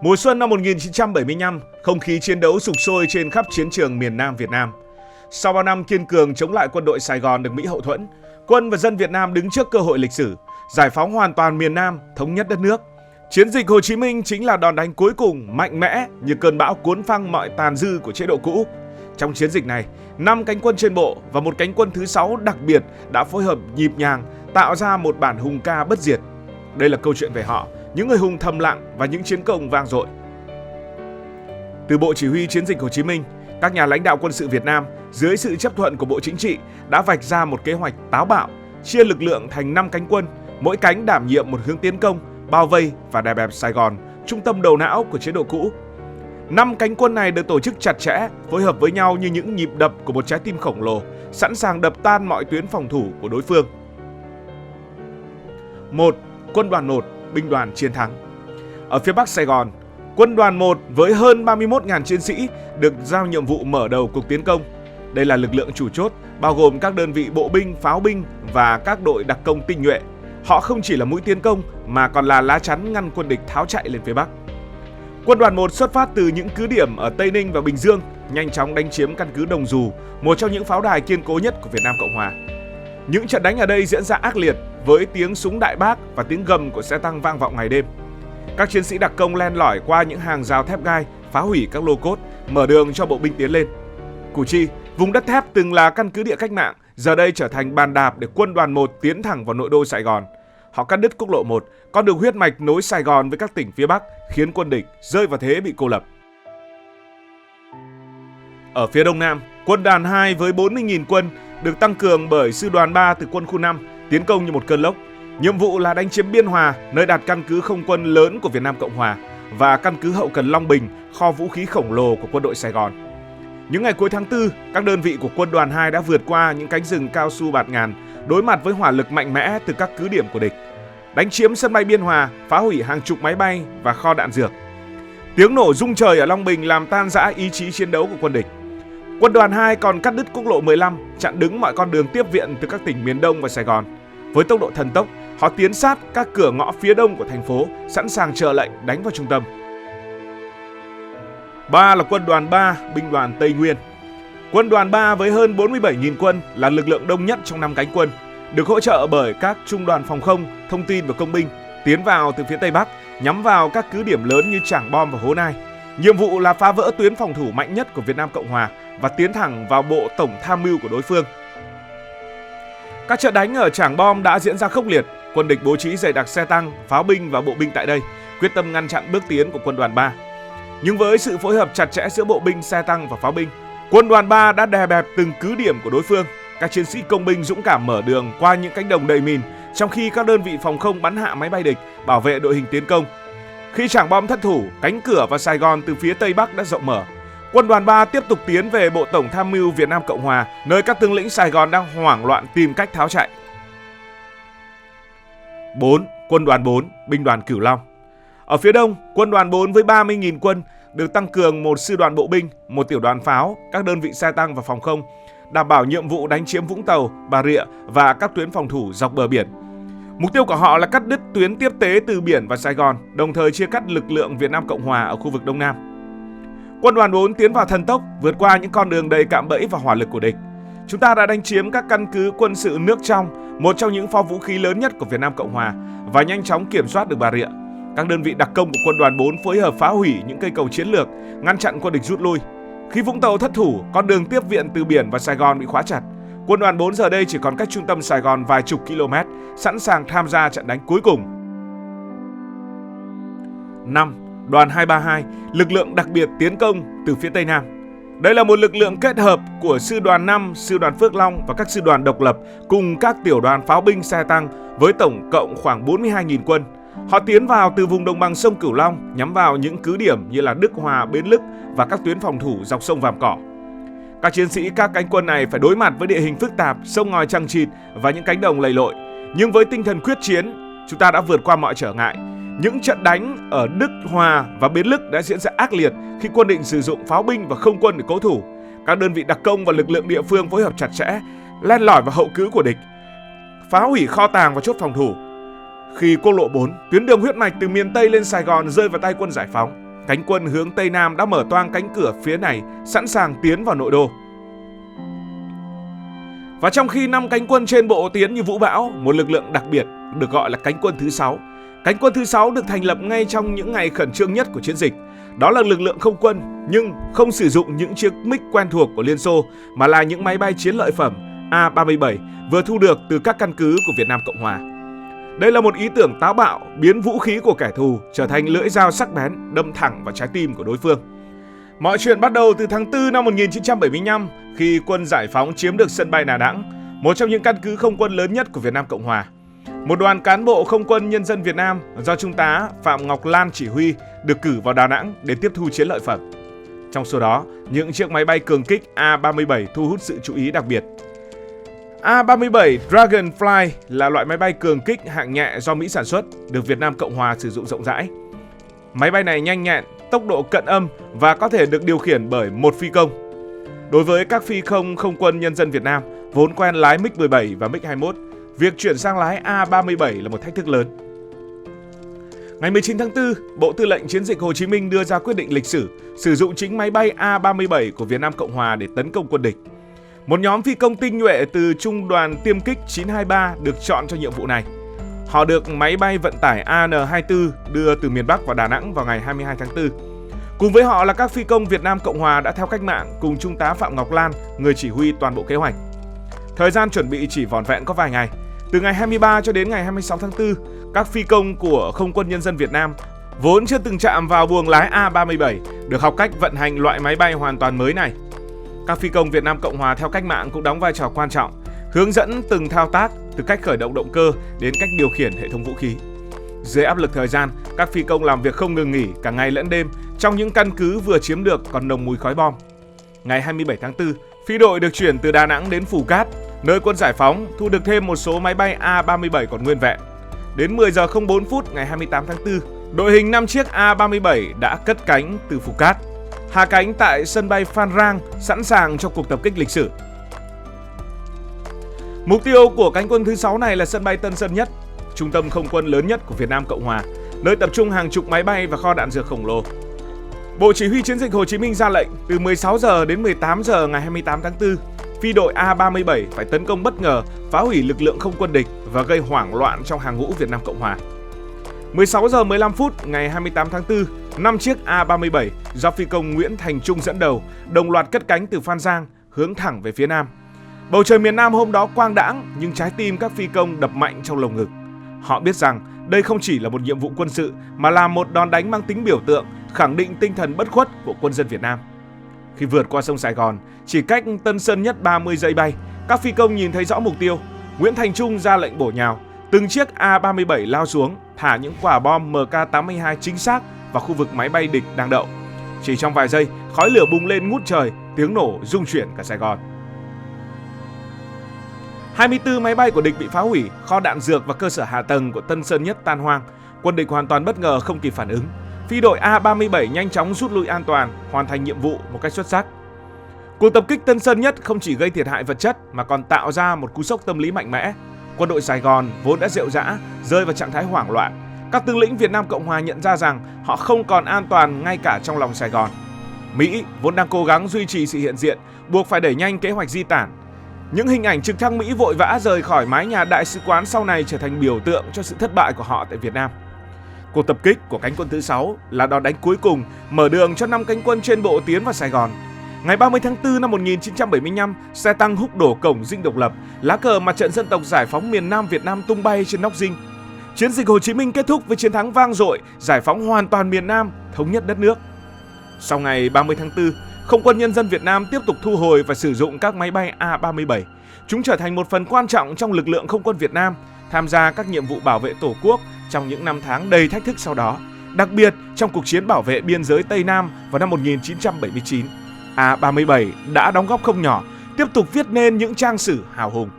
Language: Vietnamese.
Mùa xuân năm 1975, không khí chiến đấu sục sôi trên khắp chiến trường miền Nam Việt Nam. Sau bao năm kiên cường chống lại quân đội Sài Gòn được Mỹ hậu thuẫn, quân và dân Việt Nam đứng trước cơ hội lịch sử, giải phóng hoàn toàn miền Nam, thống nhất đất nước. Chiến dịch Hồ Chí Minh chính là đòn đánh cuối cùng mạnh mẽ như cơn bão cuốn phăng mọi tàn dư của chế độ cũ. Trong chiến dịch này, 5 cánh quân trên bộ và một cánh quân thứ 6 đặc biệt đã phối hợp nhịp nhàng tạo ra một bản hùng ca bất diệt. Đây là câu chuyện về họ, những người hùng thầm lặng và những chiến công vang dội. Từ Bộ Chỉ huy Chiến dịch Hồ Chí Minh, các nhà lãnh đạo quân sự Việt Nam dưới sự chấp thuận của Bộ Chính trị đã vạch ra một kế hoạch táo bạo, chia lực lượng thành 5 cánh quân, mỗi cánh đảm nhiệm một hướng tiến công, bao vây và đè bẹp Sài Gòn, trung tâm đầu não của chế độ cũ. 5 cánh quân này được tổ chức chặt chẽ, phối hợp với nhau như những nhịp đập của một trái tim khổng lồ, sẵn sàng đập tan mọi tuyến phòng thủ của đối phương. 1. Quân đoàn 1, binh đoàn chiến thắng. Ở phía Bắc Sài Gòn, quân đoàn 1 với hơn 31.000 chiến sĩ được giao nhiệm vụ mở đầu cuộc tiến công. Đây là lực lượng chủ chốt, bao gồm các đơn vị bộ binh, pháo binh và các đội đặc công tinh nhuệ. Họ không chỉ là mũi tiến công mà còn là lá chắn ngăn quân địch tháo chạy lên phía Bắc. Quân đoàn 1 xuất phát từ những cứ điểm ở Tây Ninh và Bình Dương, nhanh chóng đánh chiếm căn cứ Đồng Dù, một trong những pháo đài kiên cố nhất của Việt Nam Cộng Hòa. Những trận đánh ở đây diễn ra ác liệt với tiếng súng đại bác và tiếng gầm của xe tăng vang vọng ngày đêm. Các chiến sĩ đặc công len lỏi qua những hàng rào thép gai, phá hủy các lô cốt, mở đường cho bộ binh tiến lên. Củ Chi, vùng đất thép từng là căn cứ địa cách mạng, giờ đây trở thành bàn đạp để quân đoàn 1 tiến thẳng vào nội đô Sài Gòn. Họ cắt đứt quốc lộ 1, con đường huyết mạch nối Sài Gòn với các tỉnh phía Bắc, khiến quân địch rơi vào thế bị cô lập. Ở phía Đông Nam, quân đoàn 2 với 40.000 quân được tăng cường bởi sư đoàn 3 từ quân khu 5 tiến công như một cơn lốc. Nhiệm vụ là đánh chiếm Biên Hòa, nơi đặt căn cứ không quân lớn của Việt Nam Cộng Hòa, và căn cứ hậu cần Long Bình, kho vũ khí khổng lồ của quân đội Sài Gòn. Những ngày cuối tháng 4, các đơn vị của quân đoàn 2 đã vượt qua những cánh rừng cao su bạt ngàn, đối mặt với hỏa lực mạnh mẽ từ các cứ điểm của địch, đánh chiếm sân bay Biên Hòa, phá hủy hàng chục máy bay và kho đạn dược. Tiếng nổ rung trời ở Long Bình làm tan rã ý chí chiến đấu của quân địch. Quân đoàn 2 còn cắt đứt quốc lộ 15, chặn đứng mọi con đường tiếp viện từ các tỉnh miền Đông và Sài Gòn. Với tốc độ thần tốc, họ tiến sát các cửa ngõ phía đông của thành phố, sẵn sàng chờ lệnh đánh vào trung tâm. 3 là quân đoàn 3, binh đoàn Tây Nguyên. Quân đoàn 3 với hơn 47.000 quân là lực lượng đông nhất trong 5 cánh quân, được hỗ trợ bởi các trung đoàn phòng không, thông tin và công binh tiến vào từ phía Tây Bắc, nhắm vào các cứ điểm lớn như Trảng Bom và Hố Nai. Nhiệm vụ là phá vỡ tuyến phòng thủ mạnh nhất của Việt Nam Cộng Hòa và tiến thẳng vào bộ tổng tham mưu của đối phương. Các trận đánh ở Trảng Bom đã diễn ra khốc liệt, quân địch bố trí dày đặc xe tăng, pháo binh và bộ binh tại đây, quyết tâm ngăn chặn bước tiến của quân đoàn 3. Nhưng với sự phối hợp chặt chẽ giữa bộ binh, xe tăng và pháo binh, quân đoàn 3 đã đè bẹp từng cứ điểm của đối phương. Các chiến sĩ công binh dũng cảm mở đường qua những cánh đồng đầy mìn, trong khi các đơn vị phòng không bắn hạ máy bay địch, bảo vệ đội hình tiến công. Khi Trảng Bom thất thủ, cánh cửa vào Sài Gòn từ phía Tây Bắc đã rộng mở. Quân đoàn 3 tiếp tục tiến về Bộ Tổng Tham mưu Việt Nam Cộng Hòa, nơi các tướng lĩnh Sài Gòn đang hoảng loạn tìm cách tháo chạy. 4. Quân đoàn 4, binh đoàn Cửu Long. Ở phía đông, quân đoàn 4 với 30.000 quân được tăng cường một sư đoàn bộ binh, một tiểu đoàn pháo, các đơn vị xe tăng và phòng không, đảm bảo nhiệm vụ đánh chiếm Vũng Tàu, Bà Rịa và các tuyến phòng thủ dọc bờ biển. Mục tiêu của họ là cắt đứt tuyến tiếp tế từ biển và Sài Gòn, đồng thời chia cắt lực lượng Việt Nam Cộng Hòa ở khu vực Đông Nam. Quân đoàn 4 tiến vào thần tốc, vượt qua những con đường đầy cạm bẫy và hỏa lực của địch. Chúng ta đã đánh chiếm các căn cứ quân sự nước trong, một trong những kho vũ khí lớn nhất của Việt Nam Cộng Hòa, và nhanh chóng kiểm soát được Bà Rịa. Các đơn vị đặc công của quân đoàn 4 phối hợp phá hủy những cây cầu chiến lược, ngăn chặn quân địch rút lui. Khi Vũng Tàu thất thủ, con đường tiếp viện từ biển và Sài Gòn bị khóa chặt. Quân đoàn 4 giờ đây chỉ còn cách trung tâm Sài Gòn vài chục km, sẵn sàng tham gia trận đánh cuối cùng. 5. Đoàn 232, lực lượng đặc biệt tiến công từ phía Tây Nam. Đây là một lực lượng kết hợp của sư đoàn 5, sư đoàn Phước Long và các sư đoàn độc lập cùng các tiểu đoàn pháo binh, xe tăng với tổng cộng khoảng 42.000 quân. Họ tiến vào từ vùng đồng bằng sông Cửu Long, nhắm vào những cứ điểm như là Đức Hòa, Bến Lức và các tuyến phòng thủ dọc sông Vàm Cỏ. Các chiến sĩ các cánh quân này phải đối mặt với địa hình phức tạp, sông ngòi chằng chịt và những cánh đồng lầy lội. Nhưng với tinh thần quyết chiến, chúng ta đã vượt qua mọi trở ngại. Những trận đánh ở Đức Hòa và Bến Lức đã diễn ra ác liệt khi quân địch sử dụng pháo binh và không quân để cố thủ. Các đơn vị đặc công và lực lượng địa phương phối hợp chặt chẽ, len lỏi vào hậu cứ của địch, phá hủy kho tàng và chốt phòng thủ. Khi quốc lộ 4, tuyến đường huyết mạch từ miền Tây lên Sài Gòn rơi vào tay quân giải phóng, cánh quân hướng Tây Nam đã mở toang cánh cửa phía này, sẵn sàng tiến vào nội đô. Và trong khi 5 cánh quân trên bộ tiến như vũ bão, một lực lượng đặc biệt được gọi là cánh quân thứ 6. Cánh quân thứ 6 được thành lập ngay trong những ngày khẩn trương nhất của chiến dịch. Đó là lực lượng không quân, nhưng không sử dụng những chiếc MiG quen thuộc của Liên Xô, mà là những máy bay chiến lợi phẩm A-37 vừa thu được từ các căn cứ của Việt Nam Cộng Hòa. Đây là một ý tưởng táo bạo, biến vũ khí của kẻ thù trở thành lưỡi dao sắc bén đâm thẳng vào trái tim của đối phương. Mọi chuyện bắt đầu từ tháng 4 năm 1975 khi quân giải phóng chiếm được sân bay Đà Nẵng, một trong những căn cứ không quân lớn nhất của Việt Nam Cộng Hòa. Một đoàn cán bộ không quân nhân dân Việt Nam do Trung tá Phạm Ngọc Lan chỉ huy được cử vào Đà Nẵng để tiếp thu chiến lợi phẩm. Trong số đó, những chiếc máy bay cường kích A-37 thu hút sự chú ý đặc biệt. A-37 Dragonfly là loại máy bay cường kích hạng nhẹ do Mỹ sản xuất, được Việt Nam Cộng Hòa sử dụng rộng rãi. Máy bay này nhanh nhẹn, tốc độ cận âm và có thể được điều khiển bởi một phi công. Đối với các phi công không quân nhân dân Việt Nam vốn quen lái MiG-17 và MiG-21, việc chuyển sang lái A-37 là một thách thức lớn. Ngày 19 tháng 4, Bộ Tư lệnh Chiến dịch Hồ Chí Minh đưa ra quyết định lịch sử sử dụng chính máy bay A-37 của Việt Nam Cộng Hòa để tấn công quân địch. Một nhóm phi công tinh nhuệ từ Trung đoàn Tiêm kích 923 được chọn cho nhiệm vụ này. Họ được máy bay vận tải AN-24 đưa từ miền Bắc vào Đà Nẵng vào ngày 22 tháng 4. Cùng với họ là các phi công Việt Nam Cộng Hòa đã theo cách mạng cùng Trung tá Phạm Ngọc Lan, người chỉ huy toàn bộ kế hoạch. Thời gian chuẩn bị chỉ vỏn vẹn có vài ngày. Từ ngày 23 cho đến ngày 26 tháng 4, các phi công của Không quân Nhân dân Việt Nam vốn chưa từng chạm vào buồng lái A-37 được học cách vận hành loại máy bay hoàn toàn mới này. Các phi công Việt Nam Cộng Hòa theo cách mạng cũng đóng vai trò quan trọng, hướng dẫn từng thao tác từ cách khởi động động cơ đến cách điều khiển hệ thống vũ khí. Dưới áp lực thời gian, các phi công làm việc không ngừng nghỉ cả ngày lẫn đêm trong những căn cứ vừa chiếm được còn nồng mùi khói bom. Ngày 27 tháng 4, phi đội được chuyển từ Đà Nẵng đến Phù Cát, nơi quân giải phóng thu được thêm một số máy bay A-37 còn nguyên vẹn. Đến 10 giờ 04 phút ngày 28 tháng 4, đội hình 5 chiếc A-37 đã cất cánh từ Phù Cát, hạ cánh tại sân bay Phan Rang, sẵn sàng cho cuộc tập kích lịch sử. Mục tiêu của cánh quân thứ 6 này là sân bay Tân Sơn Nhất, trung tâm không quân lớn nhất của Việt Nam Cộng Hòa, nơi tập trung hàng chục máy bay và kho đạn dược khổng lồ. Bộ Chỉ huy Chiến dịch Hồ Chí Minh ra lệnh từ 16 giờ đến 18 giờ ngày 28 tháng 4, phi đội A-37 phải tấn công bất ngờ, phá hủy lực lượng không quân địch và gây hoảng loạn trong hàng ngũ Việt Nam Cộng Hòa. 16 giờ 15 phút ngày 28 tháng 4, 5 chiếc A-37 do phi công Nguyễn Thành Trung dẫn đầu đồng loạt cất cánh từ Phan Giang hướng thẳng về phía Nam. Bầu trời miền Nam hôm đó quang đãng, nhưng trái tim các phi công đập mạnh trong lồng ngực. Họ biết rằng đây không chỉ là một nhiệm vụ quân sự mà là một đòn đánh mang tính biểu tượng, khẳng định tinh thần bất khuất của quân dân Việt Nam. Khi vượt qua sông Sài Gòn, chỉ cách Tân Sơn Nhất 30 giây bay, các phi công nhìn thấy rõ mục tiêu. Nguyễn Thành Trung ra lệnh bổ nhào, từng chiếc A-37 lao xuống, thả những quả bom MK82 chính xác vào khu vực máy bay địch đang đậu. Chỉ trong vài giây, khói lửa bùng lên ngút trời, tiếng nổ rung chuyển cả Sài Gòn. 24 máy bay của địch bị phá hủy, kho đạn dược và cơ sở hạ tầng của Tân Sơn Nhất tan hoang. Quân địch hoàn toàn bất ngờ, không kịp phản ứng. Phi đội A-37 nhanh chóng rút lui an toàn, hoàn thành nhiệm vụ một cách xuất sắc. Cuộc tập kích Tân Sơn Nhất không chỉ gây thiệt hại vật chất mà còn tạo ra một cú sốc tâm lý mạnh mẽ. Quân đội Sài Gòn vốn đã rệu rã, rơi vào trạng thái hoảng loạn. Các tướng lĩnh Việt Nam Cộng Hòa nhận ra rằng họ không còn an toàn ngay cả trong lòng Sài Gòn. Mỹ vốn đang cố gắng duy trì sự hiện diện, buộc phải đẩy nhanh kế hoạch di tản. Những hình ảnh trực thăng Mỹ vội vã rời khỏi mái nhà đại sứ quán sau này trở thành biểu tượng cho sự thất bại của họ tại Việt Nam. Cuộc tập kích của cánh quân thứ 6 là đòn đánh cuối cùng mở đường cho 5 cánh quân trên bộ tiến vào Sài Gòn. Ngày 30 tháng 4 năm 1975, xe tăng húc đổ cổng Dinh Độc Lập, lá cờ Mặt trận Dân tộc Giải phóng miền Nam Việt Nam tung bay trên nóc Dinh. Chiến dịch Hồ Chí Minh kết thúc với chiến thắng vang dội, giải phóng hoàn toàn miền Nam, thống nhất đất nước. Sau ngày 30 tháng 4, Không quân Nhân dân Việt Nam tiếp tục thu hồi và sử dụng các máy bay A-37. Chúng trở thành một phần quan trọng trong lực lượng không quân Việt Nam, tham gia các nhiệm vụ bảo vệ Tổ quốc trong những năm tháng đầy thách thức sau đó, đặc biệt trong cuộc chiến bảo vệ biên giới Tây Nam vào năm 1979. A-37 đã đóng góp không nhỏ, tiếp tục viết nên những trang sử hào hùng.